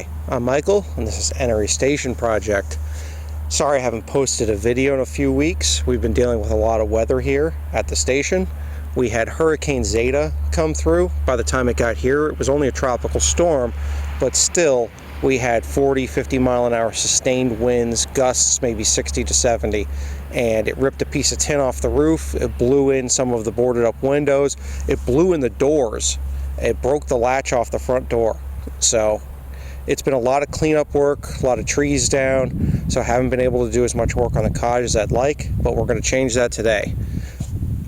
Hi, I'm Michael, and this is Enoree Station Project. Sorry I haven't posted a video in a few weeks. We've been dealing with a lot of weather here at the station. We had Hurricane Zeta come through. By the time it got here, it was only a tropical storm, but still, we had 40, 50 mile an hour sustained winds, gusts maybe 60 to 70, and it ripped a piece of tin off the roof. It blew in some of the boarded up windows. It blew in the doors. It broke the latch off the front door. So it's been a lot of cleanup work, a lot of trees down, so I haven't been able to do as much work on the cottage as I'd like, but we're going to change that today.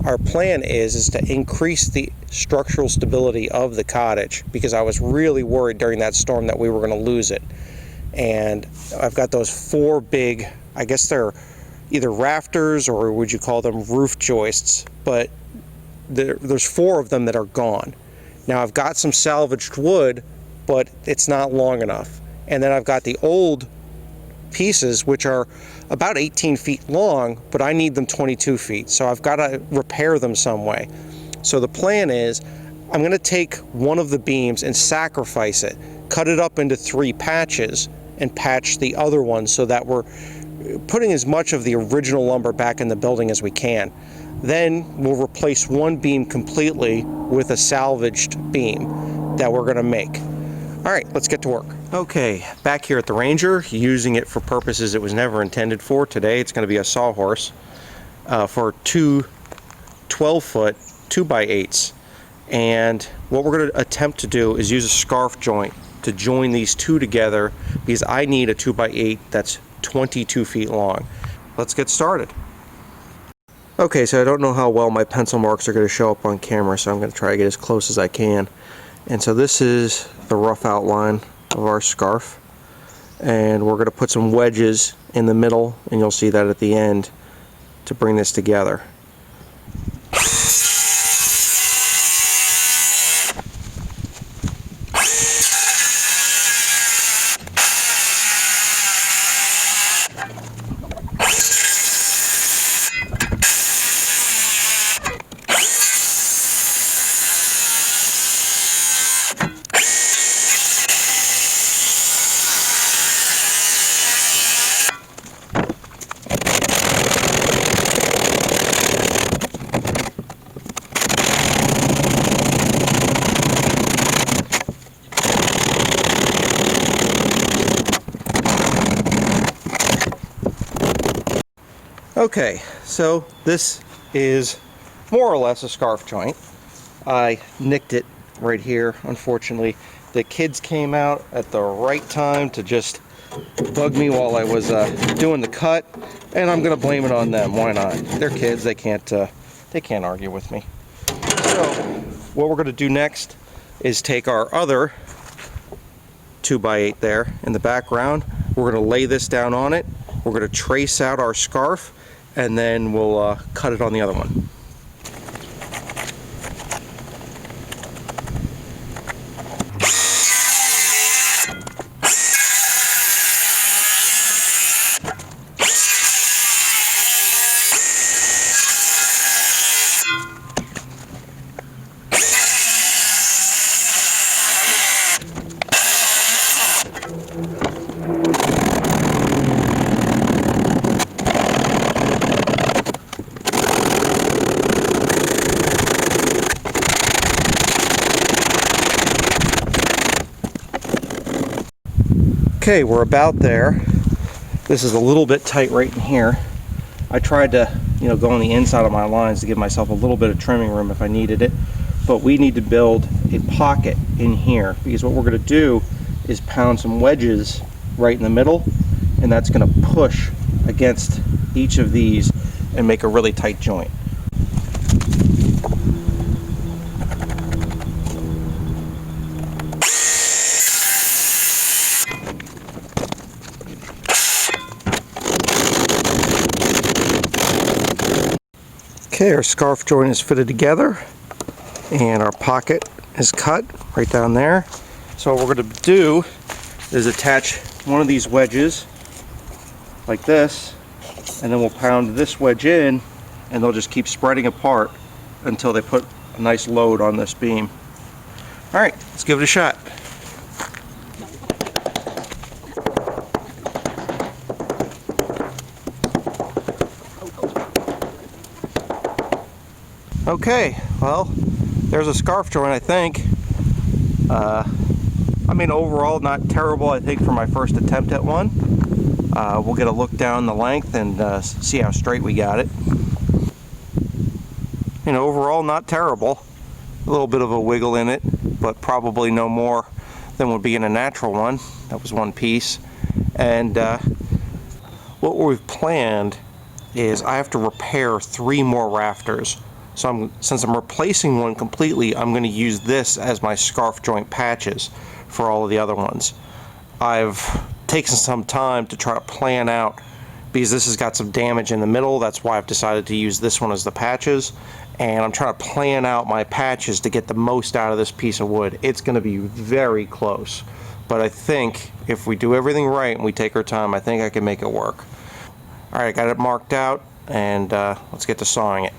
Our plan is to increase the structural stability of the cottage, because I was really worried during that storm that we were going to lose it. And I've got those four big, I guess they're either rafters or would you call them roof joists, but there's four of them that are gone. Now I've got some salvaged wood, but it's not long enough. And then I've got the old pieces, which are about 18 feet long, but I need them 22 feet. So I've got to repair them some way. So the plan is I'm going to take one of the beams and sacrifice it, cut it up into 3 patches, and patch the other one so that we're putting as much of the original lumber back in the building as we can. Then we'll replace one beam completely with a salvaged beam that we're going to make. All right, let's get to work. Okay, back here at the Ranger, using it for purposes it was never intended for. Today it's going to be a sawhorse for 2 12-foot 2x8s. And what we're going to attempt to do is use a scarf joint to join these two together, because I need a 2x8 that's 22 feet long. Let's get started. Okay, so I don't know how well my pencil marks are going to show up on camera, so I'm going to try to get as close as I can. And so this is the rough outline of our scarf, and we're going to put some wedges in the middle, and you'll see that at the end, to bring this together. Okay, so this is more or less a scarf joint. I nicked it right here. Unfortunately, the kids came out at the right time to just bug me while I was doing the cut, and I'm gonna blame it on them. Why not? They're kids. They can't argue with me. So what we're gonna do next is take our other 2x8 there in the background. We're gonna lay this down on it. We're gonna trace out our scarf, and then we'll cut it on the other one. Okay, we're about there. This is a little bit tight right in here. I tried to, go on the inside of my lines to give myself a little bit of trimming room if I needed it. But we need to build a pocket in here, because what we're going to do is pound some wedges right in the middle, and that's going to push against each of these and make a really tight joint. Okay, our scarf joint is fitted together, and our pocket is cut right down there. So what we're going to do is attach one of these wedges like this, and then we'll pound this wedge in, and they'll just keep spreading apart until they put a nice load on this beam. Alright, let's give it a shot. Okay, well, there's a scarf joint, I think. I mean, overall, not terrible, I think, for my first attempt at one. We'll get a look down the length and see how straight we got it. You know, overall, not terrible. A little bit of a wiggle in it, but probably no more than would be in a natural one. That was one piece. And what we've planned is I have to repair 3 more rafters. So since I'm replacing one completely, I'm going to use this as my scarf joint patches for all of the other ones. I've taken some time to try to plan out, because this has got some damage in the middle. That's why I've decided to use this one as the patches. And I'm trying to plan out my patches to get the most out of this piece of wood. It's going to be very close. But I think if we do everything right and we take our time, I think I can make it work. Alright, I got it marked out, and let's get to sawing it.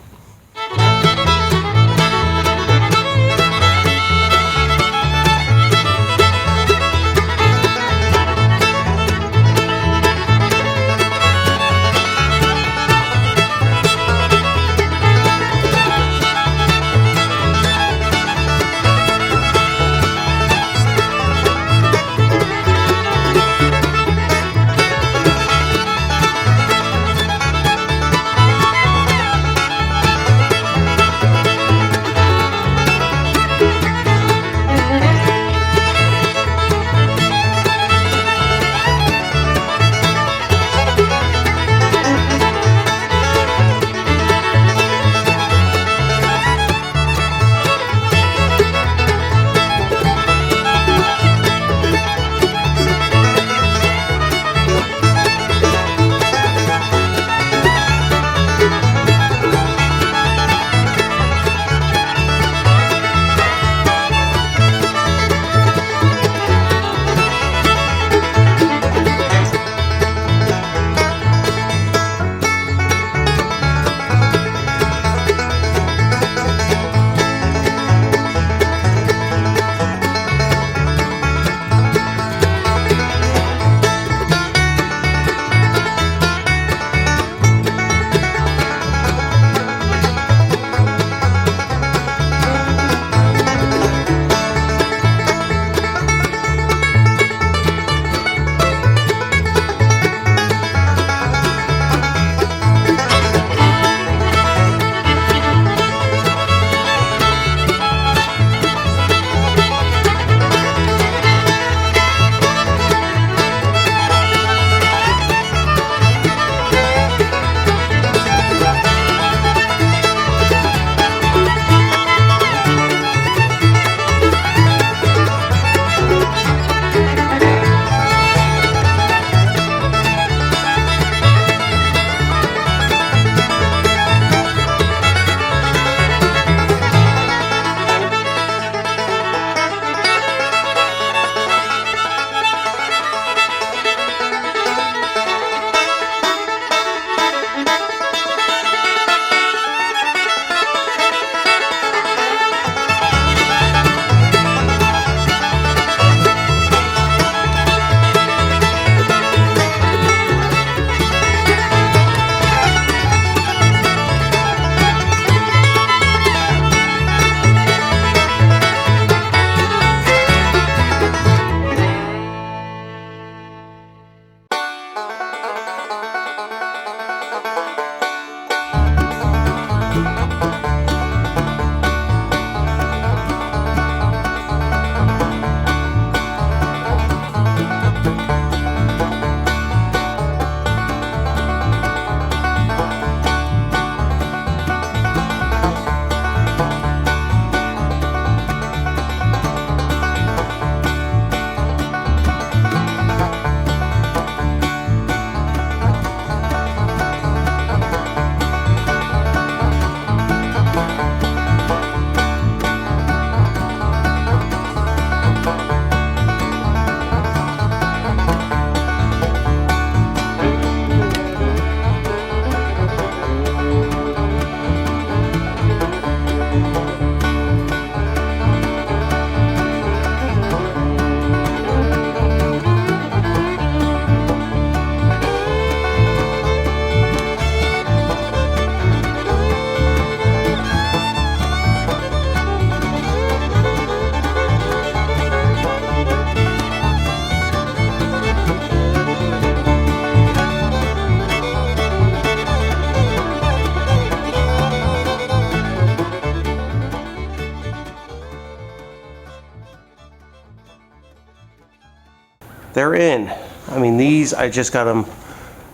they're in. I mean, these, I just got them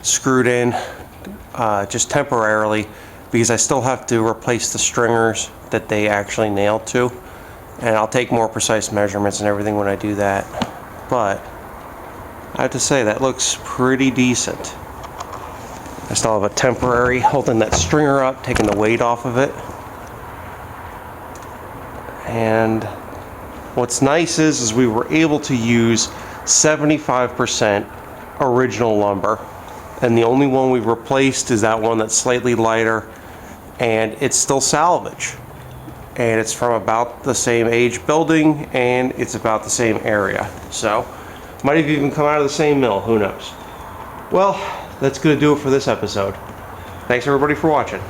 screwed in just temporarily because I still have to replace the stringers that they actually nailed to. And I'll take more precise measurements and everything when I do that. But I have to say, that looks pretty decent. I still have a temporary holding that stringer up, taking the weight off of it. And what's nice is we were able to use 75% original lumber. And the only one we've replaced is that one that's slightly lighter, and it's still salvage. And it's from about the same age building, and it's about the same area. So, might have even come out of the same mill, who knows. Well, that's going to do it for this episode. Thanks everybody for watching.